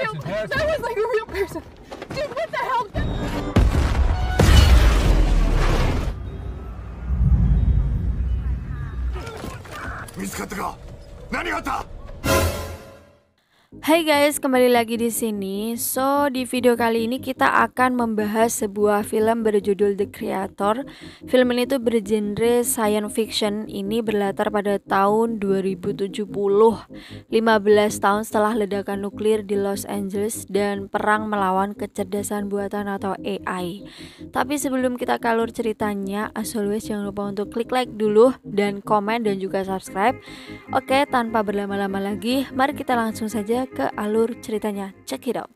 That was like a real person. Dude, what the hell? Hai guys, kembali lagi di sini. So, di video kali ini kita akan membahas sebuah film berjudul The Creator. Film ini tuh bergenre science fiction. Ini berlatar pada tahun 2070, 15 tahun setelah ledakan nuklir di Los Angeles dan perang melawan kecerdasan buatan atau AI. Tapi sebelum kita ke alur ceritanya, as always jangan lupa untuk klik like dulu dan komen dan juga subscribe. Oke, tanpa berlama-lama lagi, mari kita langsung saja ke alur ceritanya. Check it out.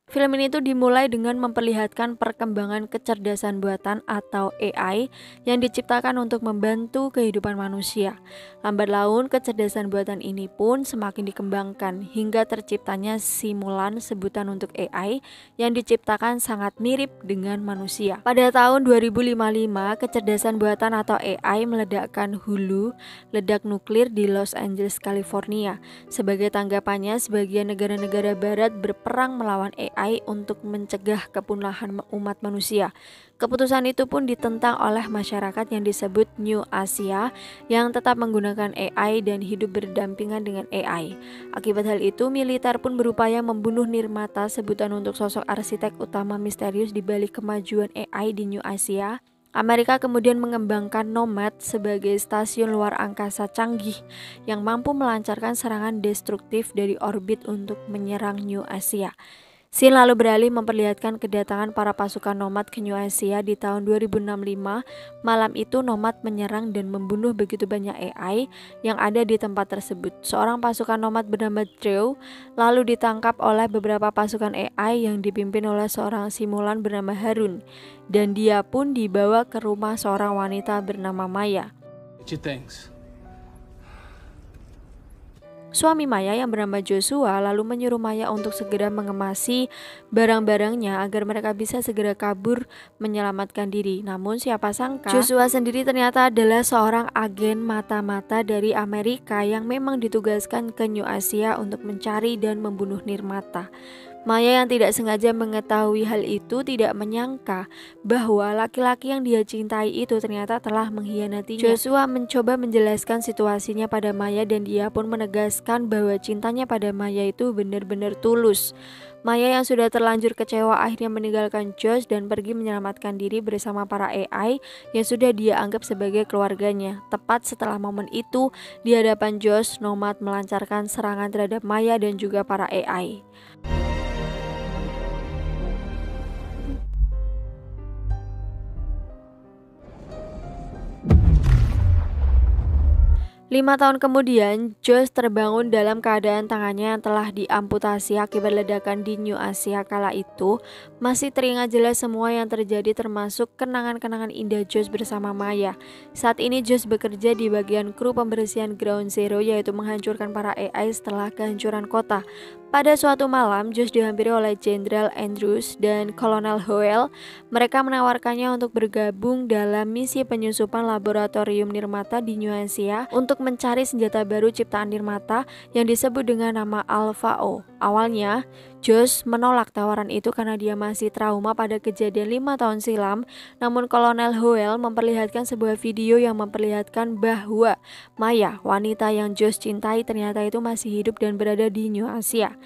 Film ini tuh dimulai dengan memperlihatkan perkembangan kecerdasan buatan atau AI yang diciptakan untuk membantu kehidupan manusia. Lambat laun kecerdasan buatan ini pun semakin dikembangkan hingga terciptanya simulan sebutan untuk AI yang diciptakan sangat mirip dengan manusia. Pada tahun 2055, kecerdasan buatan atau AI meledakkan hulu ledak nuklir di Los Angeles, California. Sebagai tanggapannya, sebagian negara-negara barat berperang melawan AI untuk mencegah kepunahan umat manusia. Keputusan itu pun ditentang oleh masyarakat yang disebut New Asia yang tetap menggunakan AI dan hidup berdampingan dengan AI. Akibat hal itu, militer pun berupaya membunuh Nirmata, sebutan untuk sosok arsitek utama misterius di balik kemajuan AI di New Asia. Amerika kemudian mengembangkan Nomad sebagai stasiun luar angkasa canggih yang mampu melancarkan serangan destruktif dari orbit untuk menyerang New Asia. Scene lalu beralih memperlihatkan kedatangan para pasukan Nomad ke New Asia di tahun 2065. Malam itu Nomad menyerang dan membunuh begitu banyak AI yang ada di tempat tersebut. Seorang pasukan Nomad bernama Drew lalu ditangkap oleh beberapa pasukan AI yang dipimpin oleh seorang simulan bernama Harun, dan dia pun dibawa ke rumah seorang wanita bernama Maya. Suami Maya yang bernama Joshua lalu menyuruh Maya untuk segera mengemasi barang-barangnya agar mereka bisa segera kabur menyelamatkan diri. Namun siapa sangka Joshua sendiri ternyata adalah seorang agen mata-mata dari Amerika yang memang ditugaskan ke New Asia untuk mencari dan membunuh Nirmata. Maya yang tidak sengaja mengetahui hal itu tidak menyangka bahwa laki-laki yang dia cintai itu ternyata telah mengkhianatinya. Joshua mencoba menjelaskan situasinya pada Maya dan dia pun menegaskan bahwa cintanya pada Maya itu benar-benar tulus. Maya yang sudah terlanjur kecewa akhirnya meninggalkan Josh dan pergi menyelamatkan diri bersama para AI yang sudah dia anggap sebagai keluarganya. Tepat setelah momen itu, di hadapan Josh, Nomad melancarkan serangan terhadap Maya dan juga para AI. 5 tahun kemudian, Josh terbangun dalam keadaan tangannya yang telah diamputasi akibat ledakan di New Asia kala itu. Masih teringat jelas semua yang terjadi termasuk kenangan-kenangan indah Josh bersama Maya. Saat ini Josh bekerja di bagian kru pembersihan Ground Zero, yaitu menghancurkan para AI setelah kehancuran kota. Pada suatu malam, Josh dihampiri oleh Jenderal Andrews dan Kolonel Howell. Mereka menawarkannya untuk bergabung dalam misi penyusupan laboratorium Nirmata di New Asia untuk mencari senjata baru ciptaan Nirmata yang disebut dengan nama Alpha O. Awalnya, Josh menolak tawaran itu karena dia masih trauma pada kejadian 5 tahun silam. Namun Kolonel Howell memperlihatkan sebuah video yang memperlihatkan bahwa Maya, wanita yang Josh cintai, ternyata itu masih hidup dan berada di New Asia.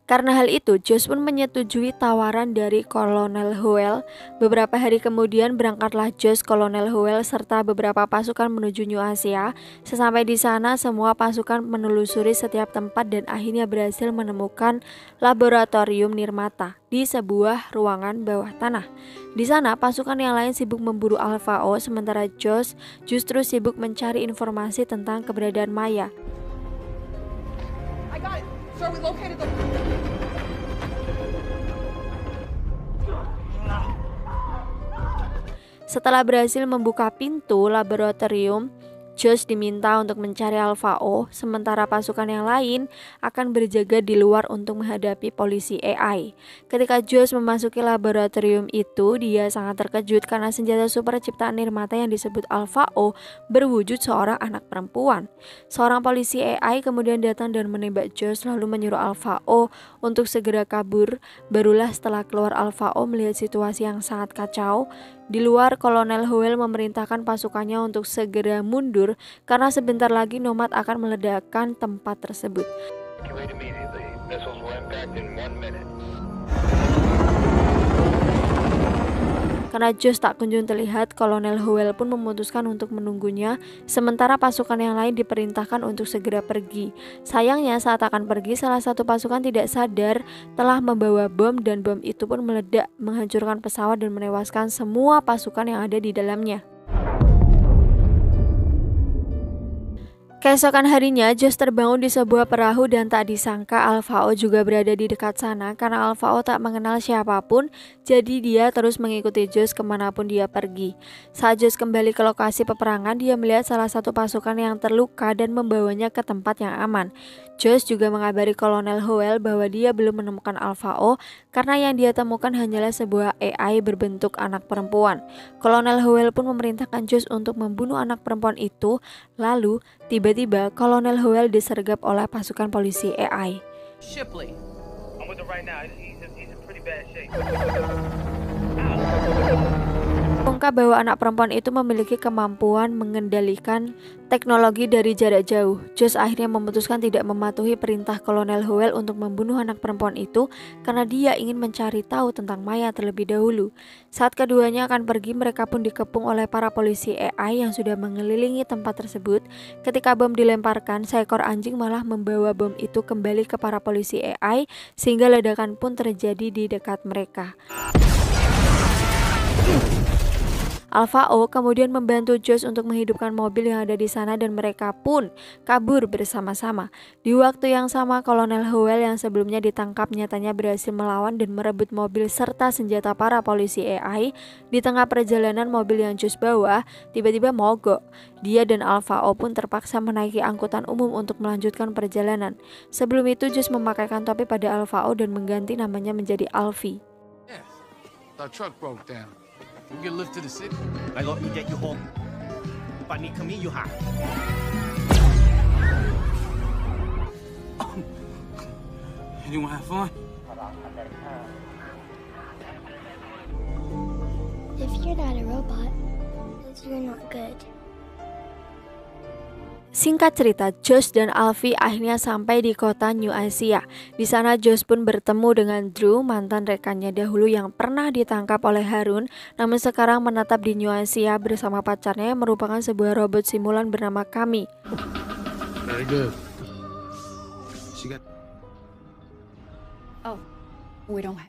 Karena hal itu, Josh pun menyetujui tawaran dari Kolonel Howell. Beberapa hari kemudian berangkatlah Josh, Kolonel Howell, serta beberapa pasukan menuju New Asia. Sesampai di sana, semua pasukan menelusuri setiap tempat dan akhirnya berhasil menemukan laboratorium Nirmata di sebuah ruangan bawah tanah. Di sana, pasukan yang lain sibuk memburu Alpha O, sementara Josh justru sibuk mencari informasi tentang keberadaan Maya. I got it. Sir, we located the... Setelah berhasil membuka pintu laboratorium, Josh diminta untuk mencari Alpha O, sementara pasukan yang lain akan berjaga di luar untuk menghadapi polisi AI. Ketika Josh memasuki laboratorium itu, dia sangat terkejut karena senjata super ciptaan Nirmata yang disebut Alpha O berwujud seorang anak perempuan. Seorang polisi AI kemudian datang dan menembak Josh lalu menyuruh Alpha O untuk segera kabur. Barulah setelah keluar Alpha O melihat situasi yang sangat kacau. Di luar, Kolonel Howell memerintahkan pasukannya untuk segera mundur karena sebentar lagi Nomad akan meledakkan tempat tersebut. Karena Josh tak kunjung terlihat, Kolonel Howell pun memutuskan untuk menunggunya, sementara pasukan yang lain diperintahkan untuk segera pergi. Sayangnya saat akan pergi, salah satu pasukan tidak sadar telah membawa bom dan bom itu pun meledak, menghancurkan pesawat dan menewaskan semua pasukan yang ada di dalamnya. Keesokan harinya, Josh terbangun di sebuah perahu dan tak disangka Alpha O juga berada di dekat sana. Karena Alpha O tak mengenal siapapun, jadi dia terus mengikuti Josh kemanapun dia pergi. Saat Josh kembali ke lokasi peperangan, dia melihat salah satu pasukan yang terluka dan membawanya ke tempat yang aman. Josh juga mengabari Kolonel Howell bahwa dia belum menemukan Alpha O karena yang dia temukan hanyalah sebuah AI berbentuk anak perempuan. Kolonel Howell pun memerintahkan Josh untuk membunuh anak perempuan itu. Lalu, tiba-tiba Kolonel Howell disergap oleh pasukan polisi AI. Shipley. I'm with him right now. He's in pretty bad shape. Mengungkap bahwa anak perempuan itu memiliki kemampuan mengendalikan teknologi dari jarak jauh. Josh akhirnya memutuskan tidak mematuhi perintah Kolonel Howell untuk membunuh anak perempuan itu karena dia ingin mencari tahu tentang Maya terlebih dahulu. Saat keduanya akan pergi, mereka pun dikepung oleh para polisi AI yang sudah mengelilingi tempat tersebut. Ketika bom dilemparkan, seekor anjing malah membawa bom itu kembali ke para polisi AI sehingga ledakan pun terjadi di dekat mereka. Alpha O kemudian membantu Josh untuk menghidupkan mobil yang ada di sana dan mereka pun kabur bersama-sama. Di waktu yang sama, Kolonel Howell yang sebelumnya ditangkap nyatanya berhasil melawan dan merebut mobil serta senjata para polisi AI. Di tengah perjalanan, mobil yang Josh bawa tiba-tiba mogok. Dia dan Alpha O pun terpaksa menaiki angkutan umum untuk melanjutkan perjalanan. Sebelum itu, Josh memakaikan topi pada Alpha O dan mengganti namanya menjadi Alfie. Yeah, the truck broke down. We get lift to the city. 嚟攞要嘅要學，八年 kami 要行。You wanna have fun? If you're not a robot, you're not good. Singkat cerita, Josh dan Alfie akhirnya sampai di kota New Asia. Di sana Josh pun bertemu dengan Drew, mantan rekannya dahulu yang pernah ditangkap oleh Harun, namun sekarang menetap di New Asia bersama pacarnya yang merupakan sebuah robot simulan bernama Kami. Very good. She got...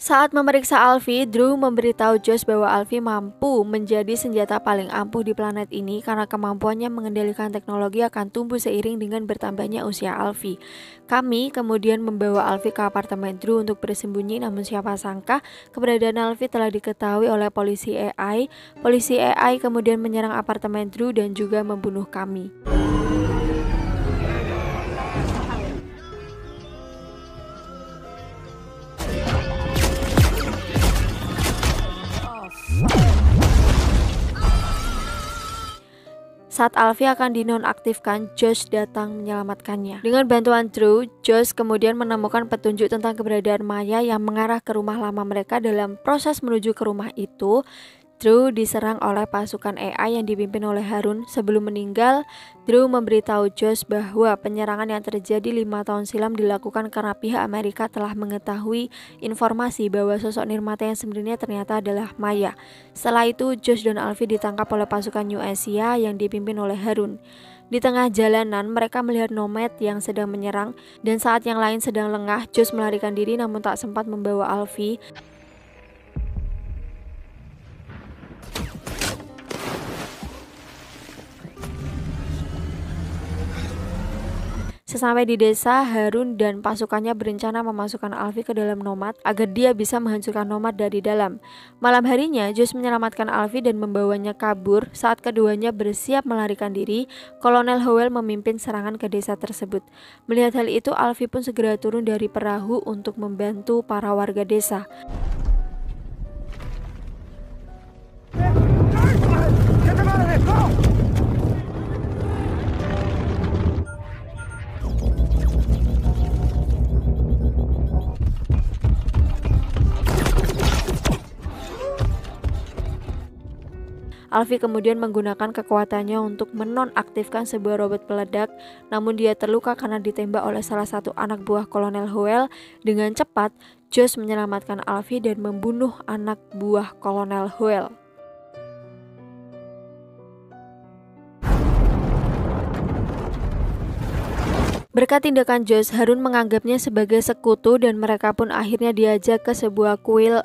Saat memeriksa Alfie, Drew memberitahu Josh bahwa Alfie mampu menjadi senjata paling ampuh di planet ini karena kemampuannya mengendalikan teknologi akan tumbuh seiring dengan bertambahnya usia Alfie. Kami kemudian membawa Alfie ke apartemen Drew untuk bersembunyi, namun siapa sangka keberadaan Alfie telah diketahui oleh polisi AI. Polisi AI kemudian menyerang apartemen Drew dan juga membunuh Kami. Saat Alfie akan dinonaktifkan, Josh datang menyelamatkannya. Dengan bantuan Drew, Josh kemudian menemukan petunjuk tentang keberadaan Maya yang mengarah ke rumah lama mereka. Dalam proses menuju ke rumah itu, Drew diserang oleh pasukan AI yang dipimpin oleh Harun. Sebelum meninggal, Drew memberitahu Josh bahwa penyerangan yang terjadi 5 tahun silam dilakukan karena pihak Amerika telah mengetahui informasi bahwa sosok Nirmata yang sebenarnya ternyata adalah Maya. Setelah itu, Josh dan Alfie ditangkap oleh pasukan New Asia yang dipimpin oleh Harun. Di tengah jalanan, mereka melihat Nomad yang sedang menyerang, dan saat yang lain sedang lengah, Josh melarikan diri namun tak sempat membawa Alfie. Sesampai di desa, Harun dan pasukannya berencana memasukkan Alfie ke dalam Nomad agar dia bisa menghancurkan Nomad dari dalam. Malam harinya, Josh menyelamatkan Alfie dan membawanya kabur. Saat keduanya bersiap melarikan diri, Kolonel Howell memimpin serangan ke desa tersebut. Melihat hal itu, Alfie pun segera turun dari perahu untuk membantu para warga desa. Alfie kemudian menggunakan kekuatannya untuk menonaktifkan sebuah robot peledak, namun dia terluka karena ditembak oleh salah satu anak buah Kolonel Howell. Dengan cepat, Josh menyelamatkan Alfie dan membunuh anak buah Kolonel Howell. Berkat tindakan Josh, Harun menganggapnya sebagai sekutu dan mereka pun akhirnya diajak ke sebuah kuil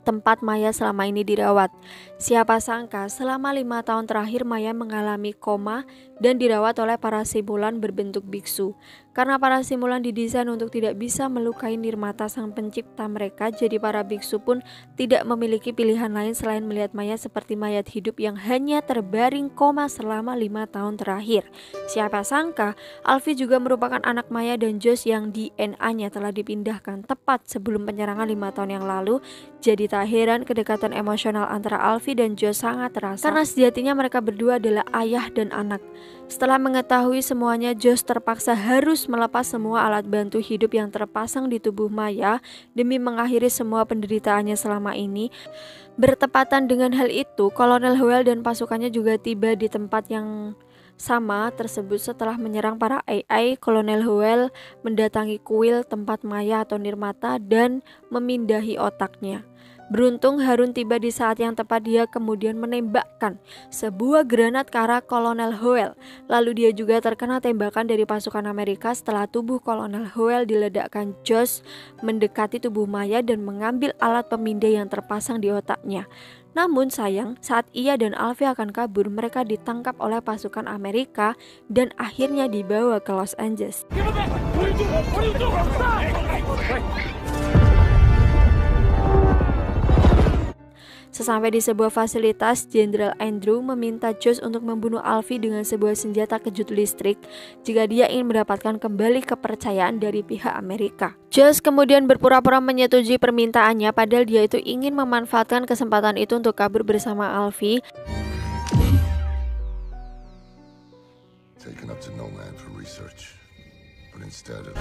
tempat Maya selama ini dirawat. Siapa sangka selama 5 tahun terakhir Maya mengalami koma dan dirawat oleh para simulan berbentuk biksu. Karena para simulan didesain untuk tidak bisa melukai nirmata sang pencipta mereka, jadi para biksu pun tidak memiliki pilihan lain selain melihat Maya seperti mayat hidup yang hanya terbaring koma selama 5 tahun terakhir. Siapa sangka Alfie juga merupakan anak Maya dan Josh yang DNA-nya telah dipindahkan tepat sebelum penyerangan 5 tahun yang lalu. Jadi tak heran kedekatan emosional antara Alfie dan Josh sangat terasa karena sejatinya mereka berdua adalah ayah dan anak. Setelah mengetahui semuanya, Josh terpaksa harus melepas semua alat bantu hidup yang terpasang di tubuh Maya demi mengakhiri semua penderitaannya selama ini. Bertepatan dengan hal itu, Kolonel Howell dan pasukannya juga tiba di tempat yang sama tersebut. Setelah menyerang para AI, Kolonel Howell mendatangi kuil tempat Maya atau nirmata dan memindahi otaknya. Beruntung Harun tiba di saat yang tepat. Dia kemudian menembakkan sebuah granat ke arah Kolonel Howell. Lalu dia juga terkena tembakan dari pasukan Amerika. Setelah tubuh Kolonel Howell diledakkan, Josh mendekati tubuh Maya dan mengambil alat pemindai yang terpasang di otaknya. Namun sayang, saat ia dan Alfie akan kabur, mereka ditangkap oleh pasukan Amerika dan akhirnya dibawa ke Los Angeles. Sesampai di sebuah fasilitas, Jenderal Andrew meminta Josh untuk membunuh Alfie dengan sebuah senjata kejut listrik jika dia ingin mendapatkan kembali kepercayaan dari pihak Amerika. Josh kemudian berpura-pura menyetujui permintaannya, padahal dia itu ingin memanfaatkan kesempatan itu untuk kabur bersama Alfie. Taken up to Nomad for research, but instead of...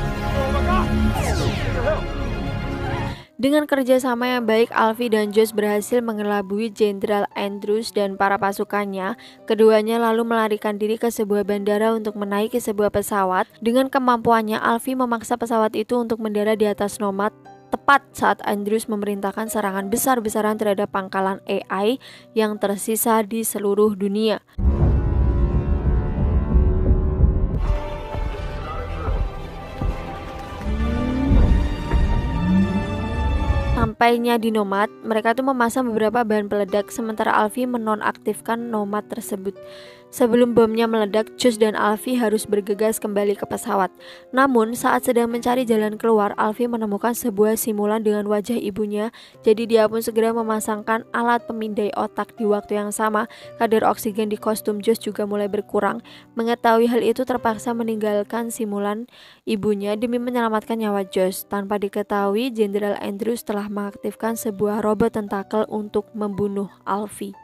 Dengan kerjasama yang baik, Alfie dan Josh berhasil mengelabui Jenderal Andrews dan para pasukannya. Keduanya lalu melarikan diri ke sebuah bandara untuk menaiki sebuah pesawat. Dengan kemampuannya, Alfie memaksa pesawat itu untuk mendarat di atas Nomad tepat saat Andrews memerintahkan serangan besar-besaran terhadap pangkalan AI yang tersisa di seluruh dunia. Sampainya di Nomad, mereka tuh memasang beberapa bahan peledak sementara Alfie menonaktifkan Nomad tersebut. Sebelum bomnya meledak, Josh dan Alfie harus bergegas kembali ke pesawat. Namun saat sedang mencari jalan keluar, Alfie menemukan sebuah simulan dengan wajah ibunya. Jadi dia pun segera memasangkan alat pemindai otak. Di waktu yang sama, kadar oksigen di kostum Josh juga mulai berkurang. Mengetahui hal itu, terpaksa meninggalkan simulan ibunya demi menyelamatkan nyawa Josh. Tanpa diketahui, Jenderal Andrews telah mengaktifkan sebuah robot tentakel untuk membunuh Alfie.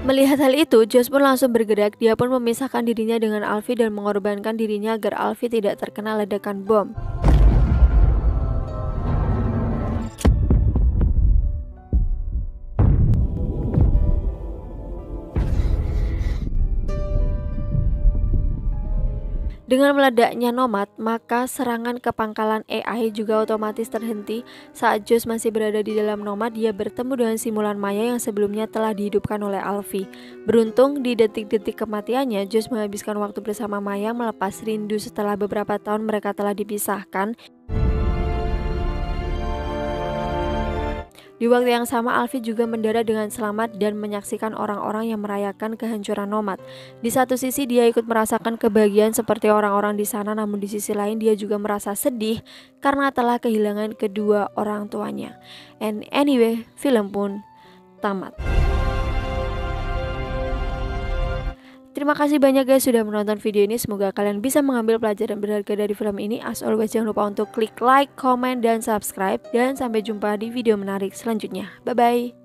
Melihat hal itu, Josh pun langsung bergerak. Dia pun memisahkan dirinya dengan Alfie dan mengorbankan dirinya agar Alfie tidak terkena ledakan bom. Dengan meledaknya Nomad, maka serangan ke pangkalan AI juga otomatis terhenti. Saat Josh masih berada di dalam Nomad, dia bertemu dengan simulan Maya yang sebelumnya telah dihidupkan oleh Alfie. Beruntung, di detik-detik kematiannya, Josh menghabiskan waktu bersama Maya melepas rindu setelah beberapa tahun mereka telah dipisahkan. Di waktu yang sama, Alfie juga mendarat dengan selamat dan menyaksikan orang-orang yang merayakan kehancuran Nomad. Di satu sisi dia ikut merasakan kebahagiaan seperti orang-orang di sana, namun di sisi lain dia juga merasa sedih karena telah kehilangan kedua orang tuanya. And anyway, film pun tamat. Terima kasih banyak guys sudah menonton video ini. Semoga kalian bisa mengambil pelajaran berharga dari film ini. As always, jangan lupa untuk klik like, comment, dan subscribe. Dan sampai jumpa di video menarik selanjutnya. Bye-bye.